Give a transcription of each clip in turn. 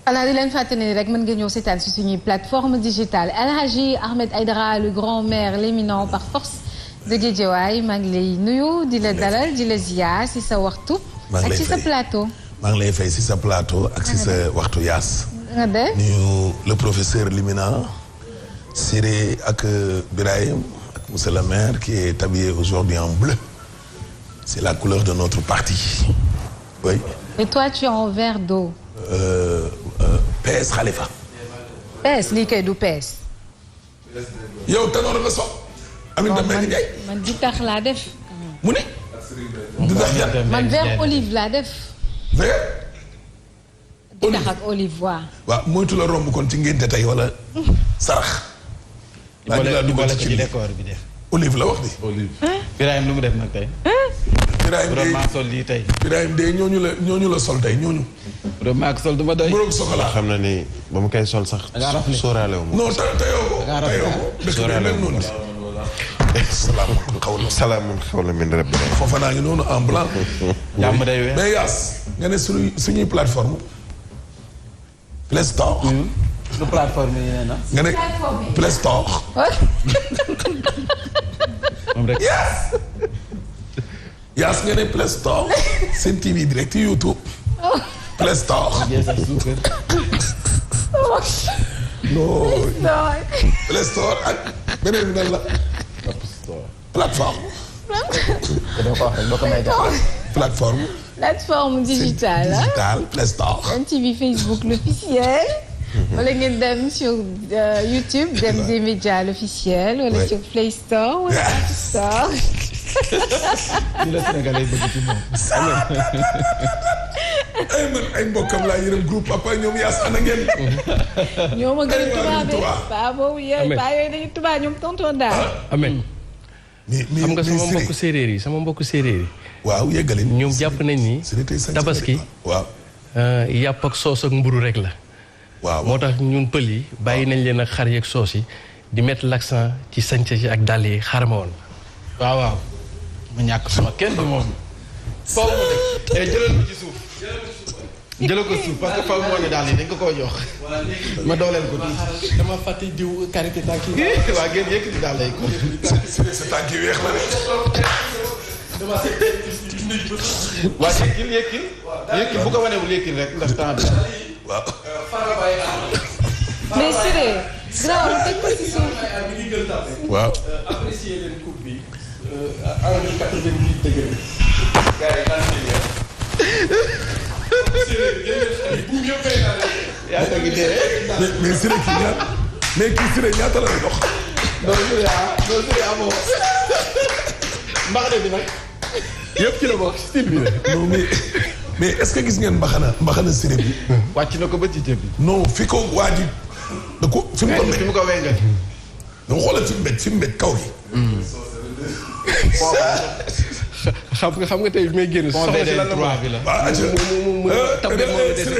alors di leen fàttali rek mën nga ñëw seetaan si suñuy plateforme digitale El Hadji Ahmed Aidara le grand maire l'éminent par force de Guédiawaye maa ngi lay nuyu di la dalal di la ziar si sa waxtu. ak si sa plateau. maa ngi lay fay si sa plateau ak si sa waxtu yaas. nga def nuyu le professeur l'éminent Siré ak Birahim ak monsieur le maire qui est habillé aujourd'hui en bleu. C'est la couleur de notre parti. Oui. Et toi tu es en vert d'eau. PS Khalifa. PS lii kay du PS. yow tanoor nga so. Aminata Mbengue Ndiaye. man di tax laa def. mu ne. di tax ja. man vert olive laa def. vert. di tax ak olive waaw. waaw moytu la romb kon ci ngénte tey wala sarax. di boole ci décor bi def. olive la wax di. olive. Birahim lu mu def nag tey. Birahim de maa sol lii tey. Birahim de ñooñu la sol tey ñooñu. maa sol du ma doy. bu soxla xam na ni ba mu koy sol sax. sóoraale wu ma. non teyoo ko. sóoraale wu ma salaamun xawlan min rabbil aalamiin. foofa naa ngi noonu en blanc. jàmm day weer. mais Yaas nga ne suñuy plateforme. Play Store. lu plateforme yi nee na. nga ne Play Store. moom rek. Yaas nga ne Play Store. Sen TV direct YouTube. Play Store. non. Play Store ak beneen bi nan la. plateforme. plateforme. plateforme digitale digitale Play Store. MTV Facebook l'officiel. wala ngeen dem sur YouTube dem des médias l'officiel. wala sur Play Store wala App Store. ñu la Sénégalais bëgg ci moom. ay man ay mbokkam laa yërëm groupe papa ñoom Yaas ana ngeen. ñoo ma gën a tubaabee. paa boobu yooyu paa yooyu dañuy tubaab ñoom tonton daal. Amen. xam nga sama mbokku séeréer yi. waaw yeggali. ñoom jàpp nañ ni tabaski. waaw. yàpp ak soos ak mburu rek la. waaw moo tax ñun pël yi bàyyi nañ leen ak xar yeeg soos yi di mettre l'accent ci sañse ci ak dàll yi xarama woon. waaw. ma ñàkk sama kenn du moom. faw mu def jëlal ko ci suuf. jëlal ko suuf parce que faw moo ne daal yi dañ ko koo jox. ma dooleel ko tuuti. dama fàtte diw karité tànk yi. waa ngeen yëkkati daal lay ko. sa tànk yi weex la de. waa yëkkil bu ko wanewul yëkkil rek ndax temps bi. waaw. mais Siré. grawul teg ko ci suuf. waaw. apprécier leen coupe bi. à 88 degré. gars yi naan nañu mais Siré kii ñaata mais kii Siré ñaata la lay dox. loolu Siré amoo. mbaxane bi nag. yëpp ci la bokk style bi la. non mais est-ce que gis ngeen mbaxana Siré bi. wàcc na ko ba ci jëb bi. non fi ko waa ji da ko fi mu ko mbéj. fi mu ko wéngal. donc xoolal fi mu mbéj kaw gi. xam nga tey may génn soxla si lan la bi la. waaw mu tabbee moom la dese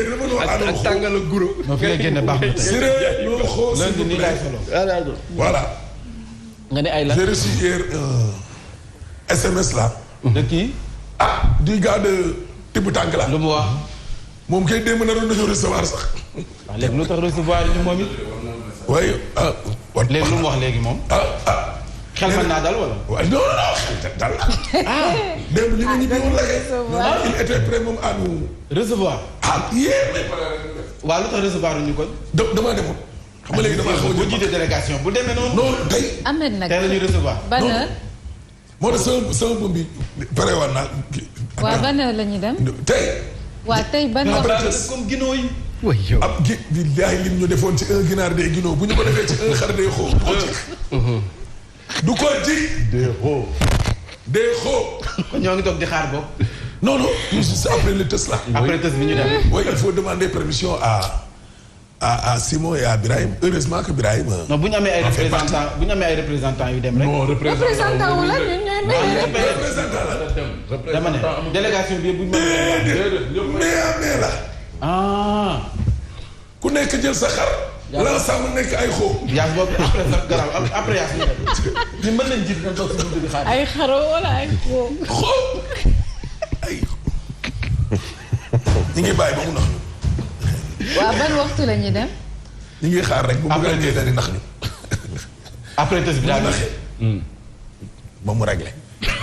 ak tàngal ak guro. non fi nga génne baax na tey. Siré loo xool lundi nii laay solo. voilà. nga ne ay la. j'ai reçu hier SMS là. de qui. du gars de Tibb Tànk la. lu mu wax. moom kay démb naroon nañu recevoir sax. waaw léegi lu tax recevoir ñu moom it. waaye léegi lu mu wax léegi moom. xel fan naa dal wala. waaw non dal. démb li nga ñibbi woon la kay. il était prêt moom à nous. recevoir. yéen. waaw lu tax recevoir ñu ko. damaa demoon. xam nga léegi damaa xaw a bu jiite délégation bu demee noonu. non tey. Ahmed nag tey la ñuy recevoir. ban heure. moo tax sama bëm bi pare woon naa. waaw ban heure la ñuy dem. tey. waaw tey ban heure. comme ginoo yi. way yow ab billahi lim ñu defoon ci un ginaar day ginoo bu ñu ko defee ci un xar day xoo. du ko ji. day xoo. kon ñoo ngi toog di xaar boobu. non juste après le test là. après test bi ñu dem. oui il faut demander permission à Simon et à Birahim heureusement que Birahim. non bu ñu amee ay représentants yu dem rek. non représentant wu la ñun ñooy may. représentant la. dama ne délégation bi bu ñu mais la. ku nekk jël sa xar. l'ensemble nekk ay xoo. yaas boobu après sax garaaw après yaas ñu dem. ñu mën nañ jiit nga toog si buntu bi xaar. ay xaro wala ay xoo. ay. ñu ngi bàyyi ba mu nax. waaw ban waxtu la ñuy dem. ñu ngi xaar rek bu mu gàññee dari ndax ñu. après tës bi daal ba mu réglé.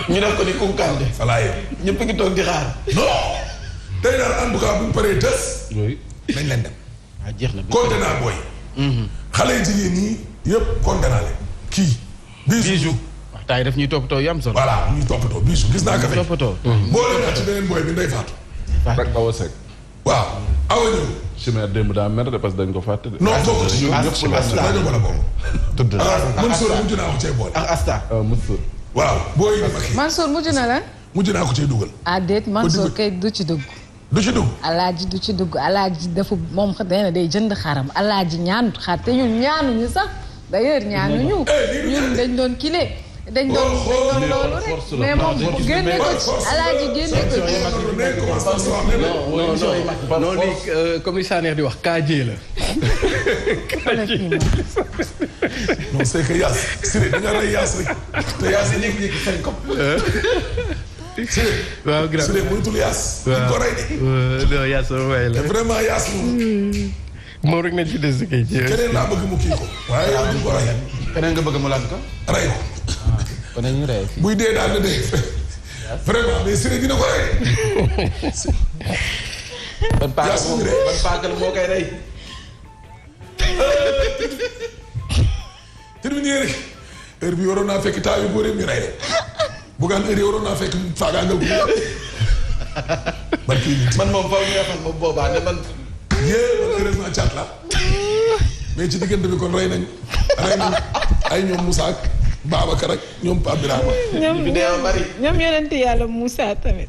ñu def ko ni kunkande. voilà yow. ñëpp ngi toog di xaar. non. tey daal en tout cas bu ñu paree tës. oui. nañ leen dem. ah jeex na. compté naa booy. xale yu jigéen ñi yëpp compté naa leen. kii. Bijou. wax taay daf ñuy toppatoo yu am solo. voilà ñuy toppatoo Bijou gis naa ka fay. toppatoo. boole naa ci beneen booy bi Ndeye Fatou. rek Awa Seck. waaw Awa ñëw. Chimère démb daa mer de parce que dañ ko fàtte de. non bokk ci ñoom ñëpp rajo ba la bokk. tëdd na Mansour mujj naa ko cee boole. ak Asta. Mansour. waaw booy yi ma kii. Mansour mujj na la. mujj naa ko cee dugal. ah déet Mansour kay du ci dugg. du ci dugg. alaaji du ci dugg alaaji dafa moom nee na day jënd xaram alaaji ñaanut xar te ñun ñaanuñu sax d'ailleurs ñaanuñu. ñun dañ doon kile. dañ doon loolu rek mais moom génne ko ci alaaji génne ko ci. non lii commissaire di wax kaajee la. non c'est que Yaas Siré da nga rey Yaas rek te Yaas yi nekk sañ ko. Siré. waaw grand Siré moytul Yaas. waaw ko rey de. non Yaas sama waay la. te vraiment Yaas moom. moom rek nañ fi des kay. keneen laa bëgg mu kii ko. waaye yow duñ ko rey. keneen nga bëgg mu lan ko. rey ko. kon nañu rey fii. buy dee daal na dee. vraiment mais Siré dina ko rey. ban paakal moo koy rey. terminé rek heure bi waroon naa fekk taa yu góor mi rey de bugaan heure yi waroon naa fekk faagaagal bu man moom faaw ñu waxal moom boobaa ne man. man heureusement caat la mais ci diggante bi kon rey nañ ay ñoom Moussa ak Babacar ak ñoom Pape Birama. ñoom yonent yàlla Moussa tamit.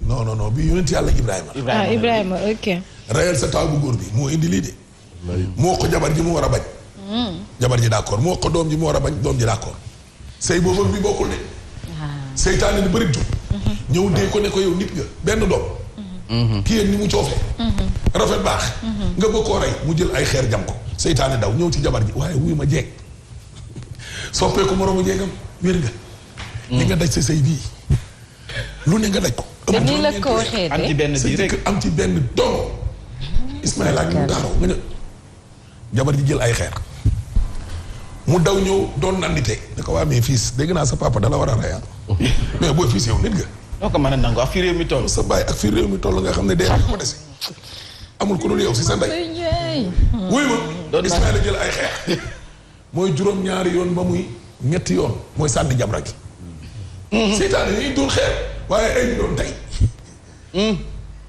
non bi yonent yàlla Ibrahima. Ibrahima ok. reyal sa taaw bu góor bi moo indi lii de. moo ko jabar ji mu war a bañ. jabar ji d'accord moo ko doom ji mu war a bañ doom ji d'accord. sëy boobu bi bokkul de. seytaane ni bëri jub. ñëw dee ko ne ko yow nit nga benn doom. kii yéen ni mu coofee. rafet baax. nga bëgg koo rey mu jël ay xeer jam ko. seytaane daw ñëw ci jabar ji waaye wuy ma jeeg. soppeeku moroomu jeegam wér nga. li nga daj sa sëy bii. lu ne nga daj ko. te nii la ko waxee am ci benn bii rek am ci benn doom. Ismaïla ak mu taxaw nga ñëw. jabar ji jël ay xeer. mu daw ñëw doon nandite. ne ko waa mais fils dégg naa sa papa dala war a rey mais booy fils yow nit nga. noo ko mën a nangu ak fi réew mi toll. sa baay ak fi réew mi toll nga xam ne dee ko dese. amul ku dul yow si sa ndey. wuy ma Ismaïla jël ay xeer. mooy juróom-ñaari yoon ba muy ñetti yoon mooy sànni jamra gi. seytaane yi dul xeer waaye ay ñu doon tey.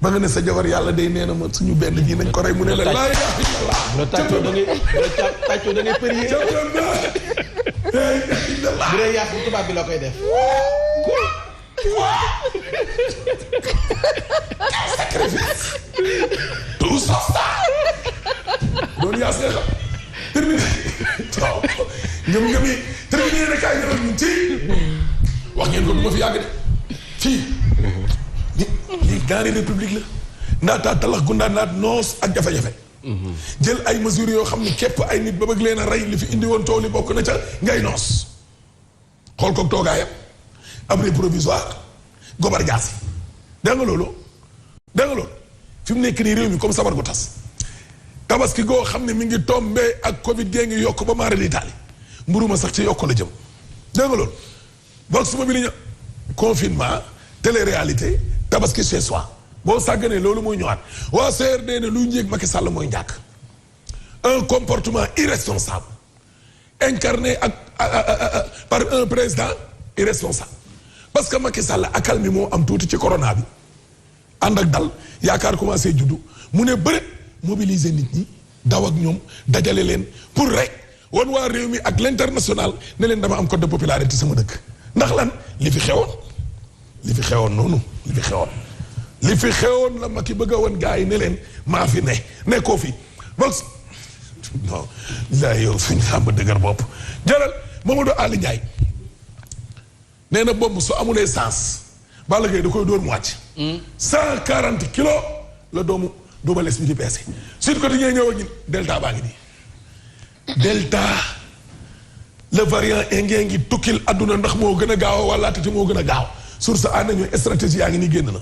ba nga ne sa jabar yàlla day nee na ma suñu benn ji nañ ko rey mu ne la laa ilaaha illallaah. bu tàccoo da ngay prier. bu dee yàq bu tubaab bi la koy def. sacrifice. tout ça. doon yaas nga xam. terminé. waaw ngëm-ngëm yi terminé na kaay ñëwoon ñun ci. wax ngeen ko du ma fi yàgg de. fii. lii gaari république la. ndaataa talax gu naat noos ak jafe-jafe. jël ay mesures yoo xam ne képp ay nit ba bëgg leen a rey li fi indi woon tool yi bokk na ca ngay noos. xool ko toogaayam. abri provisoire. gobar jaasi. dégg nga loolu. dégg nga loolu. fi mu nekk nii réew mi comme sabar gu tas. tabaski goo xam ne mi ngi tombé ak Covid gee ngi yokk ba maara l'Italie mburu ma sax ci yokk la jëm. dégg nga loolu. vox populi ña confinement télé-réalité tabaski chez soi boo sàgganee loolu mooy ñëwaat waa CRD ne luy njéeg Macky Sall mooy njàkk. un comportement irresponsable incarné par un président irresponsable parce que Macky Sall akal mi moo am tuuti ci corona bi ànd ak dal yaakaar commencé juddu mu ne bëri mobiliser nit ñi daw ak ñoom dajale leen pour rek wan waa réew mi ak l'international ne leen dama am code de popularité sama dëkk ndax lan li fi xewoon noonu li fi xewoon la Macky bëgg a woon gars yi ne leen maa fi nekkoo fi box non laa yow suñ xàmb dëgër bopp jëlal Mamadou Ali Ndiaye nee na bomb su amulee sens Balla Gaye da koy dóor mu wàcc 140 kilos la doomu Double Less bi di peese Sud Quotidien ñëw ak ñun delta baa ngi nii delta le variant indien ngi tukkil adduna ndax moo gën a gaaw wala te moo gën a gaaw source a nañu stratégie yaa ngi nii génn na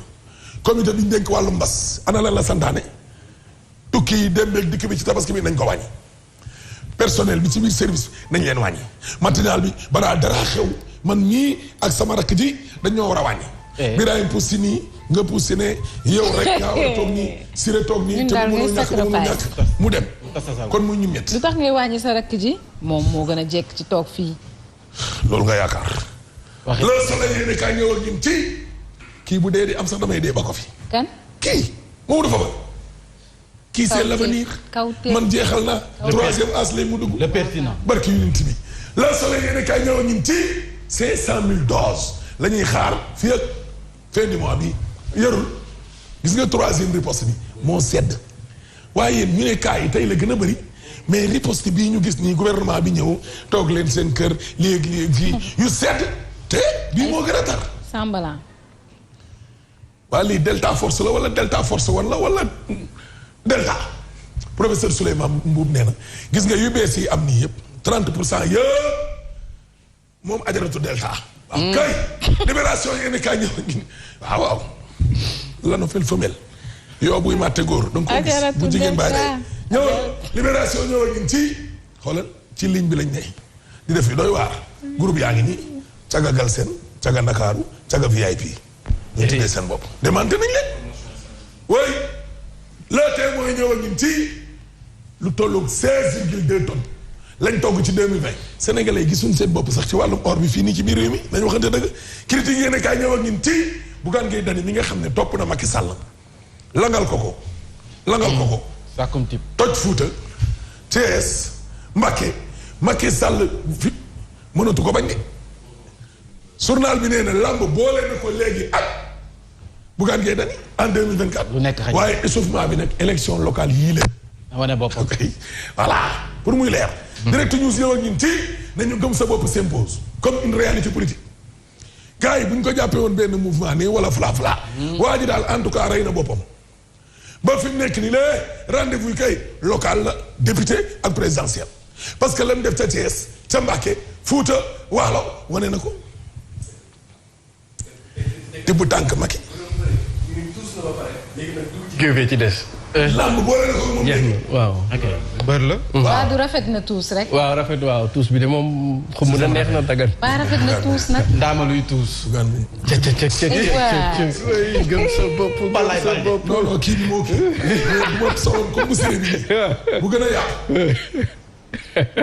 comité bi ñu dénk wàllu mbas ana lan la santaane tukki yi dem beeg dikk bi ci tabaski bi nañ ko wàññi personnel bi ci biir service nañ leen wàññi matinal bi balaa dara xew man ñii ak sama rakk ji dañoo war a wàññi. Birahim pousse si nii nga pousse ne yow rek yaa war a toog nii Siré toog nii te mënoo ñàkk mu dem kon mu ñu ñett. lu tax ngay wàññi sa rakk ji moom moo gën a jekk ci toog fii. loolu nga yaakaar. wax loolu sax la yéene kaa ñëwal ñun ci kii bu dee di am sax damay dee ba ko fi. kan kii moom dafa ba. kii c'est l'avenir man jeexal na. troisième as lay mu dugg. le pertinent. barki yu nit bi loolu sax la yéene kaa ñëwal ñun ci 500,000 doses la ñuy xaar fii ak fin du mois bi yarul gis nga troisième riposte bi moo sedd waaye ñu ne cas yi tey la gën a bëri mais riposte bii ñu gis nii gouvernement bi ñëw toog leen seen kër léegi fii yu sedd te bii moo gën a tar. Sambala. waa lii delta force la wala delta force wan la wala delta professeur Souleymane Mbuub nee na gis nga yu bees yi am nii yëpp 30% yëpp moom ajaratu delta. waaw kay libération yéen kaa ñëw waaw waaw lano fel femelle yow buy màtte góor donc ko gis bu jigéen baa day ñëwal libération ñëwal ñun ci xoolal ci ligne bi lañ ne di def yi doy waar groupe yaa ngi nii caga Galsen caga Ndakaaru caga VIP ñu tuddee seen bopp demante nañ leen way le témoin ñëwal ñun ci lu tolloog 16,2 tonnes lañ togg ci 2020 sénégalais yi gisuñ seen bopp sax ci wàllum or bi fii nii ci biir réew mi nañu waxante dëgg critique yéen kaay ñëw ak ñun ci Bougane Gueye Dany mi nga xam ne topp na Macky Sall langal ko ko sàkkum tip toj Fuuta Thiès Mbacké Macky Sall fi mënatu ko bañ de journal bi nee na lamb boole na ko léegi ak Bougane Gueye Dany en 2024 lu nekk xëy waaye échauffement bi nag élection locale yii la wane boppam voilà pour muy leer direct news yow ak ñun ci nañu gëm sa bopp s'impose comme une réalité politique gars yi bu ñu ko jàppee woon benn mouvement nii wala fla waa ji daal en tout cas rey na boppam ba fi mu nekk nii lée rendez-vous yi kay local la député ak présidentiel parce que lan def ca Thiès ca Mbacké Fouta Waalo wane na ko tibb tànk Macky géwee ci des. lamb boole na ko moom jeex na waaw. ok bër la. waaw du rafet na tuus rek. waaw rafet waaw tuus bi de moom xum na neex na dagan. waaw rafet na tuus nag. ndaama luy tuus. gëm sa bopp balaay sa bopp. non non kii bi moo kii bu ma soloon comme bu séré bi bu gën a yàqu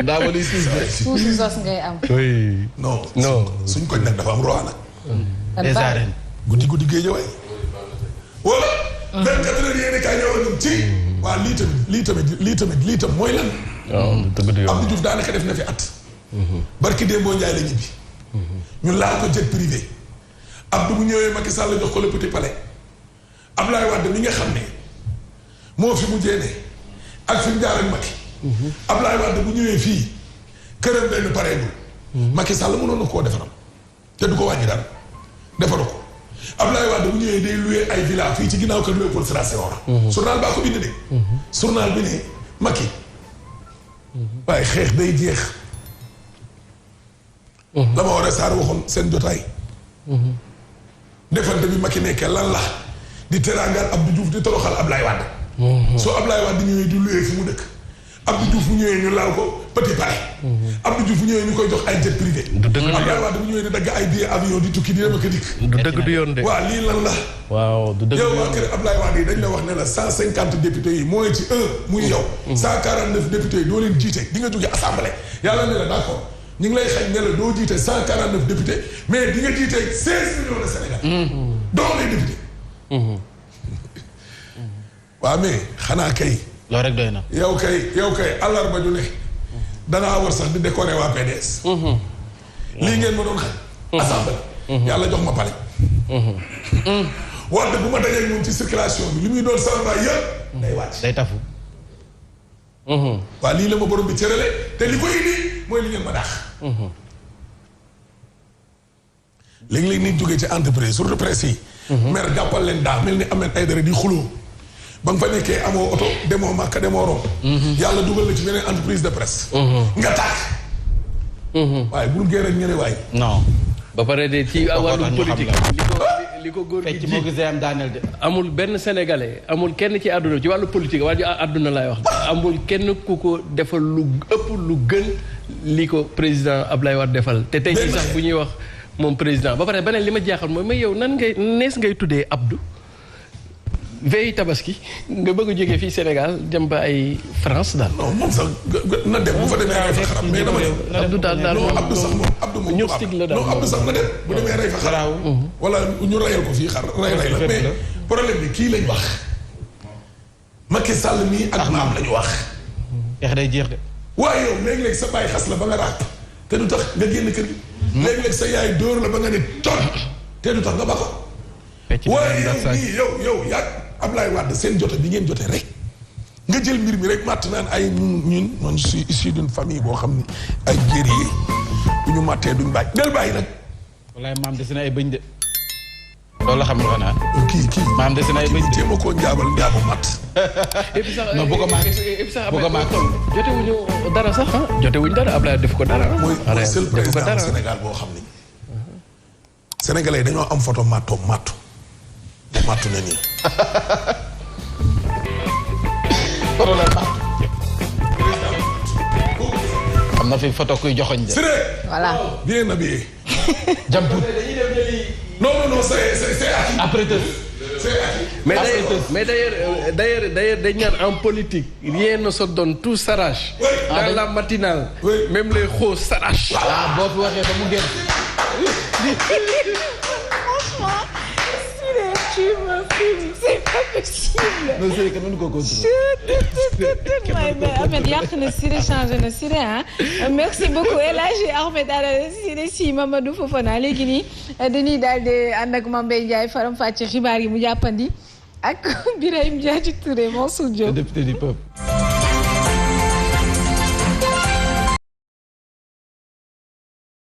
ndaama luy tuus de. tuusu sos ngay am. oui. non suñ koñ nag dafa am roi nag les arènes. guddi géej waay wala 24 heures yéene kaay ñëw ñun ci waa lii tamit mooy lan waaw dëgg du yoon. Abdou Diouf daanaka def na fi at barki Dembo Ndiaye la ñibbi ñu laal ko jet privé Abdou bu ñëwee Macky Sall jox ko le petit palais Abdoulaye Wade mi nga xam ne moo fi mujjee ne ak fi mu jaar ak Macky Abdoulaye Wade bu ñëwee fii këram benn pareegul Macky Sall mënoon na koo defaram te du ko wàññi daal defaru ko Abdoulaye Wade bu ñëwee day loué ay villa fii ci ginnaaw kër Léopold Sédar Senghor. journal baa ko bind de. journal bi ne Macky. waaye xeex day jeex. la ma war a saar waxoon seen jotaay. defante bi Macky nekkee lan la di teraangal Abdou Diouf di toroxal Abdoulaye Wade. soo Abdoulaye Wade ñëwee di loué fi mu dëkk. Abdou Diouf bu ñëwee ñu laal ko petit palais. Abdou Diouf bu ñëwee ñu koy jox ay jet privé. du dëgg du yoon Abdoulaye Wade bu ñëwee di dagg ay billet avion di tukki di dem ak a dikk. du dëgg du yoon de. waa lii lan la. waaw du dëgg du yow yoon waa kër Abdoulaye Wade yi dañ la wax ne la 150 députés yi mooy ci muy yow. 149 députés yi doo leen jiite di nga jóge assemblée. yàlla ne la d'accord ñu ngi lay xañ ne la doo jiite 149 députés mais di nga jiite 16 millions de Sénégal. doo les députés. waa mais xanaa kay. loolu rek doy na. yow kay àllarba ju ne dangaa war sax di décorer waa PDS. lii ngeen ma doon xam. assemblée. yàlla jox ma pale. wante bu ma dajee ñun ci circulation bi li muy doon samba yëpp day wàcc. day tafu. waa lii la ma borom bi cërale te li ko indi mooy li ngeen ma daax. léegi-léegi nit jógee ci entreprise surtout presse yi. mer jàppal leen daax mel ni Ahmed Aidara di xuloo ba nga fa nekkee amoo oto demoo Màkka demoo Rome. yàlla dugal la ci beneen entreprise de presse. nga tàkk. waaye bul gérer ak ñeneen waay. non. ba pare de ci wàllum politique li ko góor gi ci moo gisee am daaneel de. amul benn sénégalais amul kenn ci àdduna ci wàllu politique waa ji àdduna laay wax amul kenn ku ko defal lu ëpp lu gën li ko président Ablaye Wade defal te tey jii sax bu ñuy wax moom président ba pare beneen li ma jaaxal mooy mais yow nan ngay nees ngay tuddee Abdou veille tabaski nga bëgg a jógee fii Sénégal dem ba ay France daal. non moom sax na dem bu fa demee rey fa xaram mais dama ne. Abdou daal non Abdou sax moom Abdou moom ñëw stig la daal non Abdou sax na dem bu demee rey fa xaram. wala ñu reyal ko fii xar rey la mais problème bi kii lañ wax. Macky Sall mii ak maam lañu wax. jeex day jeex de. waaye yow léegi-léegi sa bàyyi xas la ba nga raap te du tax nga génn kër gi. léegi-léegi sa yaay dóor la ba nga ne ton te du tax nga ba ko. waaye yow yaa Ablaye Wade seen jote bi ngeen jote rek nga jël mbir mi rek màtt naan ay ñun man je suis issu d'une famille boo xam ni ay guerrier bu ñu màttee duñ bàyyi del bàyyi nag. wallaay maam des na ay bëñ de. loolu la xam nga xanaa. kii maam des na ay bëñ de. téema koo njaabal njaabu màtt. et puis sax non bu ko maag bu ko maag jotewuñu dara sax jotewuñu dara Ablaye def ko dara. mooy seul président Sénégal boo xam ni. Sénégalais yi dañoo am photo mattu na nii. am na fi photo kuy joxoñ de. Siré. voilà. bien habillé. Jamput. non c'est après tout. mais d'ailleurs dañ naan en politique rien ne se donne tout s'arrache. Oui. Dans la matinale. Oui. Même les xos s'arrachent. ah boo fi waxee ba mu génn. Tu me filmes, c'est pas possible. non c'est que mënu ko contrôler. Ahmed yàq na Siré changé na Siré ah. Merci beaucoup El Hadji Ahmed Aidara Yacine si Mamadou Fofana léegi nii dañuy daal di ànd ak Mame Mbaye faram fàcce xibaar yi mu jàppandi ak Birahim Diadji Touré Mansour Diop. député du peuple.